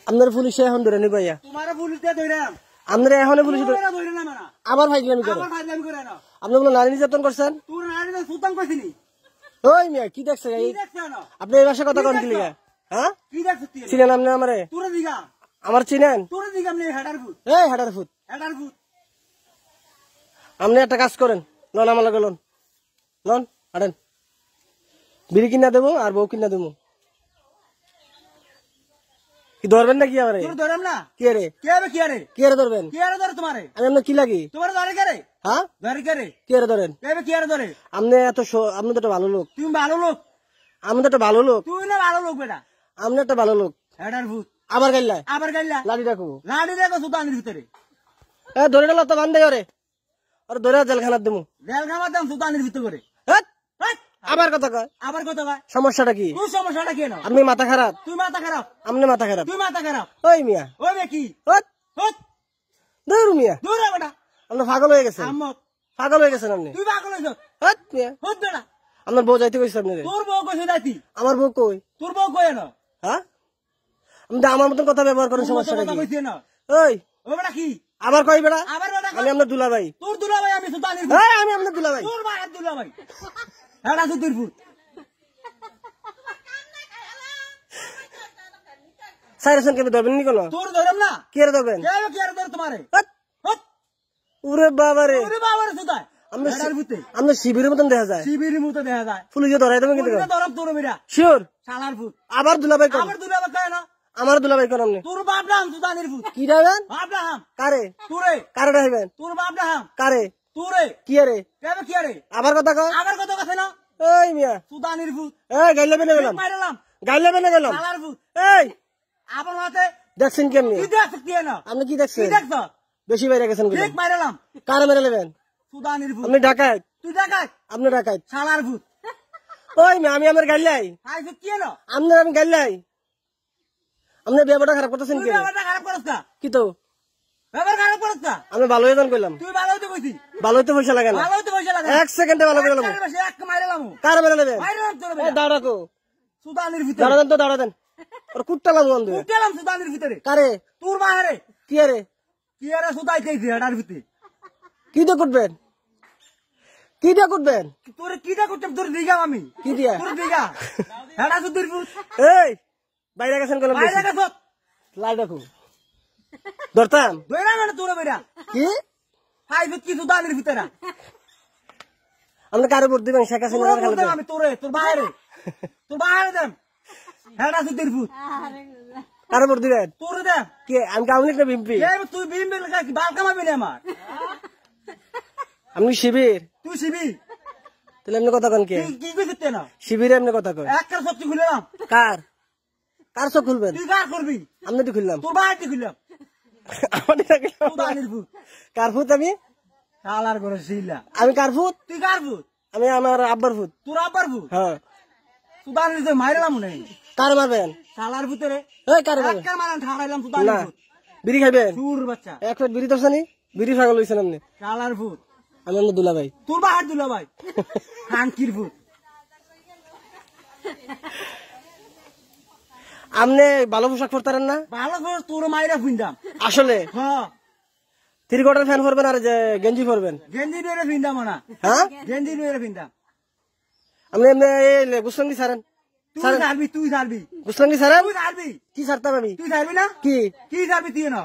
আপনার পুলিশে এখন ধরে নি ভাইয়া তোমার পুলিশে ধইরাম আপনারা এখন পুলিশে ধইরা না মানা আবার ফাইজলামি করে আবার ফাইজলামি করে না আপনি বলে নারী নির্যাতন করছেন তোর নারী না সুতান কইছিনি ওই মিয়া কি দেখছে কি দেখছ না আপনি এই ভাষায় কথা কোন কি লিগা হ্যাঁ কি দেখছ তুই চিনেন আপনি আমারে তোর দিগা আমার চিনেন তোর দিগা আমি হেডার ফুট এই হাটার ফুট আপনি একটা কাজ করেন লন আমার লগে লন লন হাঁটেন বিড়ি কিনা দেবো আর বউ কিনা দেবো কি ধরবেন না কি আমারে তোর ধরম না কি রে কি আরে কি রে ধরবেন কি আরে ধরে তোমারে আমি আপনার কি লাগি তোমার ধরে করে হ্যাঁ ধরে করে কি রে ধরেন কি আরে ধরে আপনি এত আপনি তো একটা ভালো লোক তুমি ভালো লোক আপনি তো একটা ভালো লোক তুই না ভালো লোক বেটা আপনি একটা ভালো লোক হেডার ফুট আবার গাইলাই আবার গাইলা লাঠি রাখো লাড়ি দেখো সুতানের ভিতরে এ ধরে গেল তো বান্ধে করে আর ধরে জেলখানার দেবো জেল খামার দাম সুতানের ভিতরে করে আবার কথা কয় আবার কত কয় সমস্যাটা কি তুই সমস্যাটা কেন আপনি মাথা খারাপ তুই মাথা খারাপ আপনি মাথা খারাপ তুই মাথা খারাপ ওই মিয়া ওই বে কি হট হট দূর মিয়া দূর রে বেটা আপনি পাগল হয়ে গেছেন আম্মক পাগল হয়ে গেছেন আপনি তুই পাগল হইছ হট মিয়া হট বেটা আপনার বউ যাইতে কইছে আপনি তোর বউ কইছে যাইতি আমার বউ কই তোর বউ কই না হ্যাঁ আপনি আমার মতন কথা ব্যবহার করেন সমস্যাটা কথা কি কইছে না ওই ও বেটা কি আবার কই বেড়া আবার বেটা আমি আপনার দুলা ভাই তোর দুলা ভাই আমি সুতানের এই আমি আপনার দুলা ভাই তোর ভাই দুলা ভাই হেডা সুতির ফুট সাইরেশন কেবে ধরবেন নি কোনো তোর ধরম না কি রে ধরবেন কি আরে ধর তোমারে হট হট ওরে বাবা রে ওরে বাবা রে সুতায় আপনি হেডার ফুটে আপনি শিবিরের মতন দেখা যায় শিবিরের মতো দেখা যায় পুলিশে ধরাই দেবেন কিন্তু তোর ধরম তোর মেরা শিওর শালার ফুট আবার দুলা ভাই কোন আবার দুলা ভাই কয় না আমার দুলা ভাই কোন আপনি তোর বাপ নাম সুতানের ফুট কি যাবেন বাপ নাম কারে তোরে কারে রাখবেন তোর বাপ নাম কারে তোরে কি রে কি আরে আবার কথা কয় আবার কত কথা না এই মিয়া সুতানের ফুট এই গাইলে বেনে গেলাম মাইরালাম গাইলে বেনে গেলাম শালার ফুট এই আবার মাতে দেখছেন কেমনি কি দেখছ কি না আপনি কি কি দেখছেন দেখছ বেশি বাইরে গেছেন বলে ঠিক মাইরালাম কারে মেরে নেবেন সুতানের ফুট আপনি ডাকাত তুই দেখাই আপনি ডাকাত শালার ফুট ওই মিয়া আমি আমার গাইলাই আই ফুট কি না আপনার আমি গাইলাই আপনি ব্যবহারটা খারাপ করতেছেন তুই কি ব্যাপারটা খারাপ করছ না কি তো ব্যাপার খারাপ করছ না আমি ভালো হয়ে যান কইলাম তুই ভালো হইতে কইছি ভালো হইতে পয়সা লাগে না ভালো হইতে পয়সা লাগে এক সেকেন্ডে ভালো করে গেলাম এক মাইরালাম কারে মেরে নেবেন মাইরালাম তোর এই দাঁড়া রাখো সুতানের ভিতরে দাঁড়া দেন তো দাঁড়া দেন আর কুট্টালাম বন্ধু উঠলাম সুতানের ভিতরে কারে তোর বাহারে কি রে কি আরে সুতাইতেইছে হেডার ভিতরে কি দিয়ে কুটবেন কি দিয়ে কুটবেন তোর কিটা করতাম তোর দিগা আমি কি দিয়া তোর দিগা হেডা সুতির ফুট এই বাইরে গেছেন কলম বাইরে গেছ লাই রাখো ধরতাম দইরা মানে তোর বেড়া কি হাই ফুট কি সুতানের ভিতরে আপনি কারে ভোট দিবেন শেখ তোর হাসিনা বলতে আমি তোরে তোর বাহারে দেন হেডা সুতির ফুট কারে ভোট দিবেন তোর দেন কি আমি কাউনিক না বিম্পি তুই বিম লাগা কি বাল কামাবি না আমার আপনি শিবির তুই শিবি তাহলে এমনি কথা কন কে কি কইতে না শিবিরে এমনি কথা কয় একটা সত্যি খুললাম কার কার চোখ খুলবেন তুই কার করবি আপনি তো খুললাম তোর বাহারটি খুললাম আমাদের সুতানের ফুট কার ফুট আমি শালার করে শিলা আমি কার ফুট তুই কার ফুট আমি আমার আব্বার ফুট তোর আব্বার ফুট হ্যাঁ সুতানের ভিতরে মাইরালাম না কার মারবেন শালার ভিতরে এই কারে মারবেন একটা মারান ঠাড়াইলাম না সুতানের ফুট বিড়ি খাইবেন সুর বাচ্চা এক প্লেট বিড়ি দর্শানি বিড়ি পাগল হয়েছেন আপনি শালার ফুট আমি আপনার দুলা ভাই তোর বাহার দুলা ভাই হাঙ্কির ফুট আপনি ভালো পোশাক পরতারেন না ভালো করে তোর মাইরা ফিন্দাম আসলে হ্যাঁ থ্রি কোয়ার্টার ফ্যান পরবেন আর যে গেঞ্জি পরবেন গেঞ্জি বেড়ে ফিন্দাম না হ্যাঁ গেঞ্জি বেড়ে ফিন্দাম আপনি এমনি গুসলঙ্গি সারেন তুই ছাড়বি তুই ছাড়বি গুসলঙ্গি সারেন তুই ছাড়বি কি সারতাম আমি তুই ছাড়বি না কি কি ছাড়বি তুই না